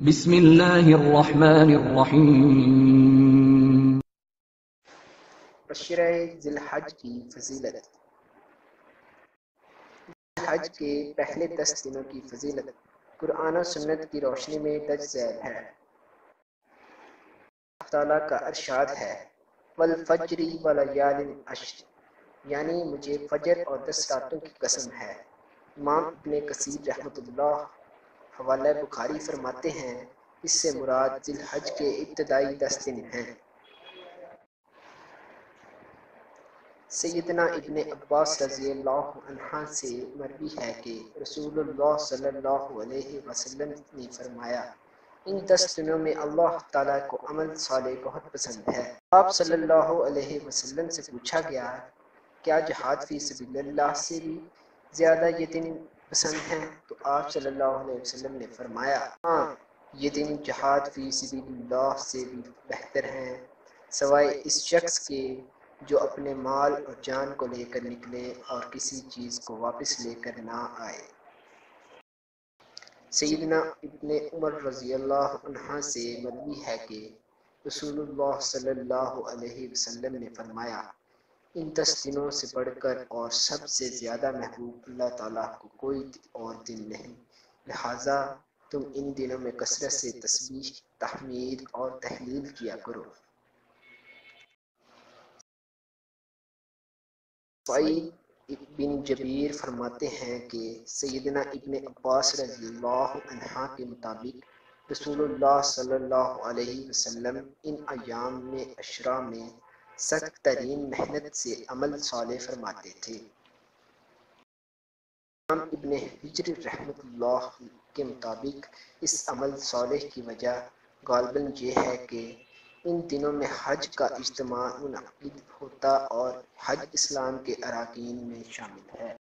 بسم اللہ الرحمن الرحیم۔ عشرہ ذی الحج کی فضیلت۔ ذی الحج کے پہلے 10 دنوں کی فضیلت قرآن و سنت کی روشنی میں درج ذیل ہے۔ اللہ تعالیٰ کا ارشاد ہے والفجر ولیال عشر، یعنی مجھے فجر اور 10 راتوں کی قسم ہے۔ امام ابن کثیر رحمۃ اللہ حوالہ بخاری فرماتے ہیں اس سے مراد ذی الحج کے ابتدائی 10 دن ہیں۔ سیدنا ابن عباس رضی اللہ عنہ سے مروی ہے کہ رسول اللہ صلی اللہ علیہ وسلم نے فرمایا ان 10 دنوں میں اللہ تعالیٰ کو عمل صالح بہت پسند ہے۔ آپ صلی اللہ علیہ وسلم سے پوچھا گیا کیا جہاد فی سبیل اللہ سے بھی زیادہ یہ دن پسند ہیں؟ تو آپ صلی اللہ علیہ وسلم نے فرمایا ہاں، یہ دن جہاد فی سبیل اللہ سے بھی بہتر ہیں، سوائے اس شخص کے جو اپنے مال اور جان کو لے کر نکلے اور کسی چیز کو واپس لے کر نہ آئے۔ سیدنا ابن عمر رضی اللہ عنہ سے مروی ہے کہ رسول اللہ صلی اللہ علیہ وسلم نے فرمایا ان 10 دنوں سے بڑھ کر اور سب سے زیادہ محبوب اللہ تعالیٰ کو کوئی اور دن نہیں، لہٰذا تم ان دنوں میں کثرت سے تسبیح، تحمید اور تہلیل کیا کرو۔ سعید بن جبیر فرماتے ہیں کہ سیدنا ابن عباس رضی اللہ عنہ کے مطابق رسول اللہ صلی اللہ علیہ وسلم ان ایام میں عشرہ میں سخت ترین محنت سے عمل صالح فرماتے تھے۔ امام ابن حجر رحمۃ اللہ کے مطابق اس عمل صالح کی وجہ غالباً یہ ہے کہ ان دنوں میں حج کا اجتماع منعقد ہوتا اور حج اسلام کے اراکین میں شامل ہے۔